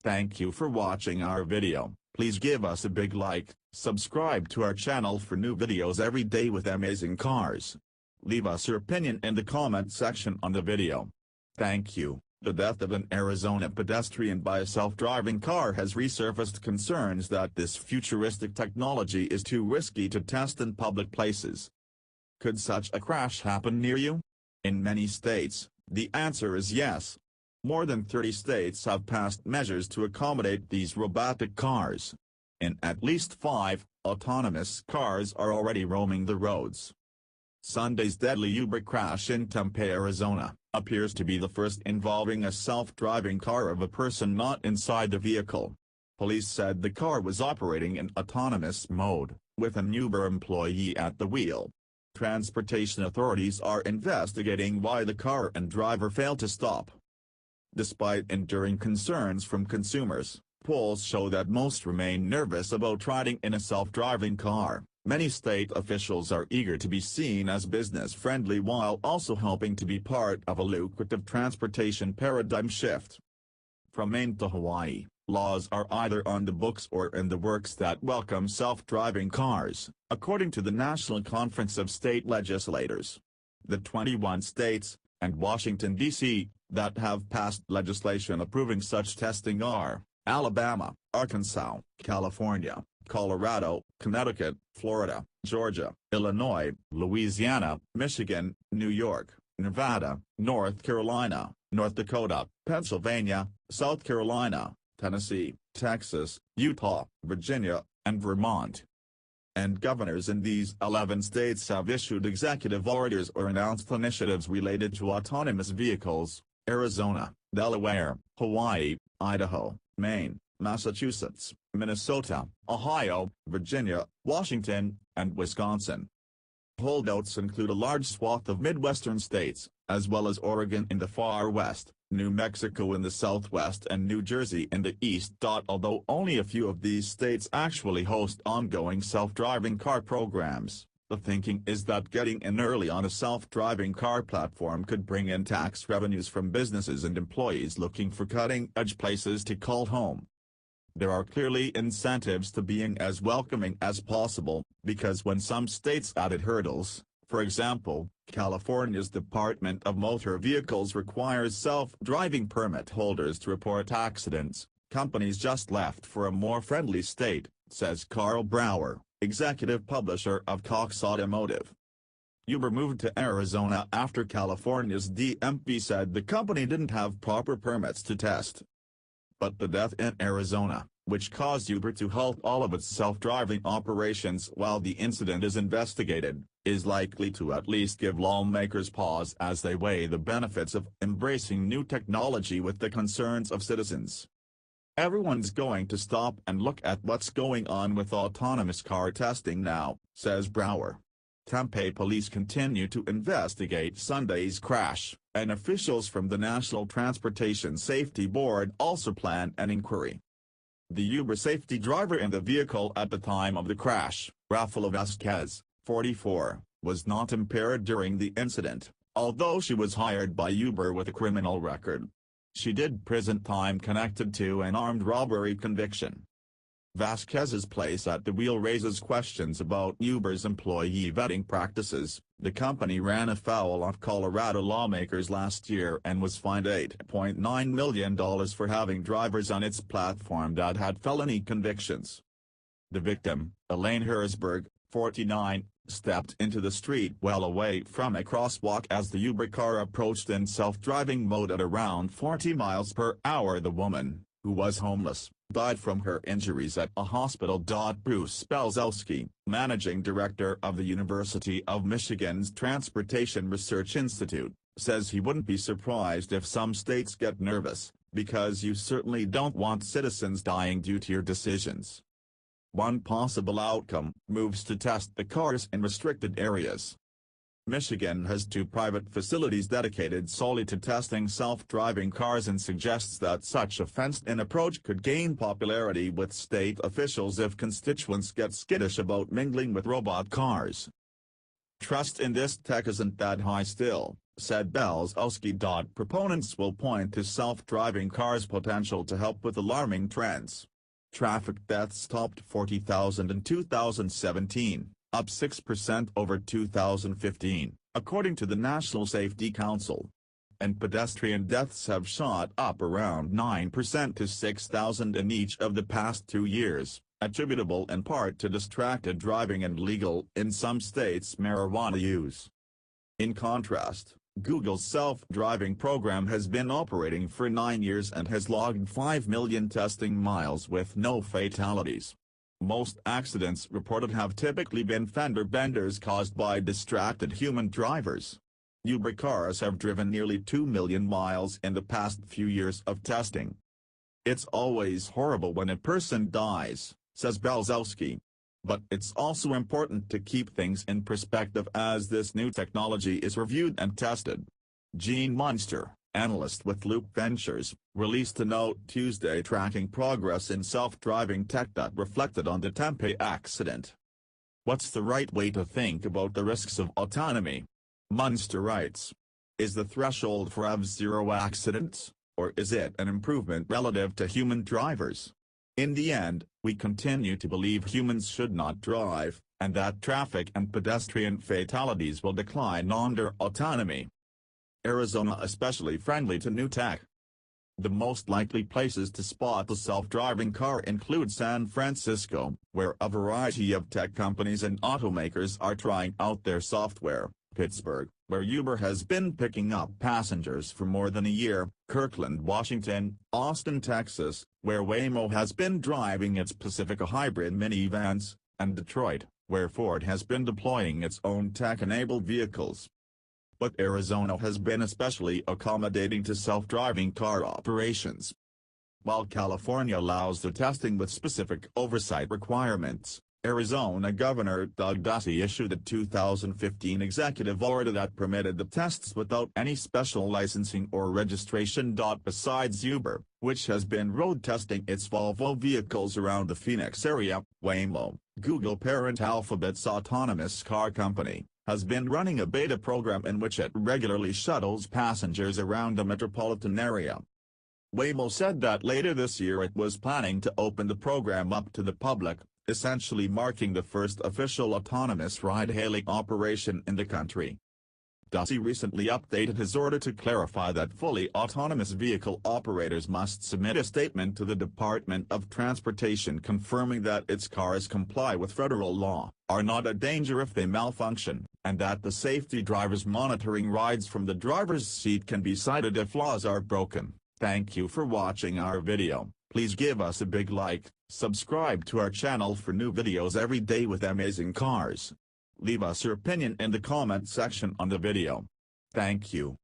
Thank you for watching our video. Please give us a big like, subscribe to our channel for new videos every day with amazing cars. Leave us your opinion in the comment section on the video. Thank you. The death of an Arizona pedestrian by a self-driving car has resurfaced concerns that this futuristic technology is too risky to test in public places. Could such a crash happen near you? In many states, the answer is yes. More than 30 states have passed measures to accommodate these robotic cars. In at least 5, autonomous cars are already roaming the roads. Sunday's deadly Uber crash in Tempe, Arizona, appears to be the first involving a self-driving car of a person not inside the vehicle. Police said the car was operating in autonomous mode, with an Uber employee at the wheel. Transportation authorities are investigating why the car and driver failed to stop. Despite enduring concerns from consumers, polls show that most remain nervous about riding in a self-driving car. Many state officials are eager to be seen as business-friendly while also hoping to be part of a lucrative transportation paradigm shift. From Maine to Hawaii, laws are either on the books or in the works that welcome self-driving cars, according to the National Conference of State Legislators. The 21 states, and Washington, D.C., that have passed legislation approving such testing are Alabama, Arkansas, California, Colorado, Connecticut, Florida, Georgia, Illinois, Louisiana, Michigan, New York, Nevada, North Carolina, North Dakota, Pennsylvania, South Carolina, Tennessee, Texas, Utah, Virginia, and Vermont. And governors in these 11 states have issued executive orders or announced initiatives related to autonomous vehicles: Arizona, Delaware, Hawaii, Idaho, Maine, Massachusetts, Minnesota, Ohio, Virginia, Washington, and Wisconsin. Holdouts include a large swath of Midwestern states, as well as Oregon in the far west, New Mexico in the southwest and New Jersey in the east. Although only a few of these states actually host ongoing self-driving car programs, the thinking is that getting in early on a self-driving car platform could bring in tax revenues from businesses and employees looking for cutting-edge places to call home. There are clearly incentives to being as welcoming as possible, because when some states added hurdles, for example, California's Department of Motor Vehicles requires self-driving permit holders to report accidents, companies just left for a more friendly state, says Carl Brower, executive publisher of Cox Automotive. Uber moved to Arizona after California's DMV said the company didn't have proper permits to test. But the death in Arizona, which caused Uber to halt all of its self-driving operations while the incident is investigated, is likely to at least give lawmakers pause as they weigh the benefits of embracing new technology with the concerns of citizens. Everyone's going to stop and look at what's going on with autonomous car testing now, says Brower. Tempe police continue to investigate Sunday's crash, and officials from the National Transportation Safety Board also plan an inquiry. The Uber safety driver in the vehicle at the time of the crash, Rafaela Vasquez, 44, was not impaired during the incident, although she was hired by Uber with a criminal record. She did prison time connected to an armed robbery conviction. Vasquez's place at the wheel raises questions about Uber's employee vetting practices. The company ran afoul of Colorado lawmakers last year and was fined $8.9 million for having drivers on its platform that had felony convictions. The victim, Elaine Herzberg, 49, stepped into the street well away from a crosswalk as the Uber car approached in self-driving mode at around 40 miles per hour. The woman, who was homeless, died from her injuries at a hospital. Bruce Spelzowski, managing director of the University of Michigan's Transportation Research Institute, says he wouldn't be surprised if some states get nervous, because you certainly don't want citizens dying due to your decisions. One possible outcome: moves to test the cars in restricted areas. Michigan has 2 private facilities dedicated solely to testing self-driving cars and suggests that such a fenced-in approach could gain popularity with state officials if constituents get skittish about mingling with robot cars. Trust in this tech isn't that high still, said Belzowski. Proponents will point to self-driving cars' potential to help with alarming trends. Traffic deaths topped 40,000 in 2017, up 6% over 2015, according to the National Safety Council. And pedestrian deaths have shot up around 9% to 6,000 in each of the past 2 years, attributable in part to distracted driving and legal, in some states, marijuana use. In contrast, Google's self-driving program has been operating for 9 years and has logged 5 million testing miles with no fatalities. Most accidents reported have typically been fender benders caused by distracted human drivers. Uber cars have driven nearly 2 million miles in the past few years of testing. It's always horrible when a person dies, says Belzowski. But it's also important to keep things in perspective as this new technology is reviewed and tested. Gene Munster, analyst with Loop Ventures, released a note Tuesday tracking progress in self-driving tech that reflected on the Tempe accident. What's the right way to think about the risks of autonomy? Munster writes. Is the threshold for zero accidents, or is it an improvement relative to human drivers? In the end, we continue to believe humans should not drive, and that traffic and pedestrian fatalities will decline under autonomy. Arizona especially friendly to new tech. The most likely places to spot a self-driving car include San Francisco, where a variety of tech companies and automakers are trying out their software, Pittsburgh, where Uber has been picking up passengers for more than a year, Kirkland, Washington, Austin, Texas, where Waymo has been driving its Pacifica hybrid minivans, and Detroit, where Ford has been deploying its own tech-enabled vehicles. But Arizona has been especially accommodating to self-driving car operations. While California allows the testing with specific oversight requirements, Arizona Governor Doug Ducey issued a 2015 executive order that permitted the tests without any special licensing or registration. Besides Uber, which has been road testing its Volvo vehicles around the Phoenix area, Waymo, Google parent Alphabet's autonomous car company, has been running a beta program in which it regularly shuttles passengers around the metropolitan area. Waymo said that later this year it was planning to open the program up to the public, essentially marking the first official autonomous ride-hailing operation in the country. Ducey recently updated his order to clarify that fully autonomous vehicle operators must submit a statement to the Department of Transportation confirming that its cars comply with federal law, are not a danger if they malfunction, and that the safety drivers monitoring rides from the driver's seat can be cited if laws are broken. Thank you for watching our video. Please give us a big like, subscribe to our channel for new videos every day with amazing cars. Leave us your opinion in the comment section on the video. Thank you.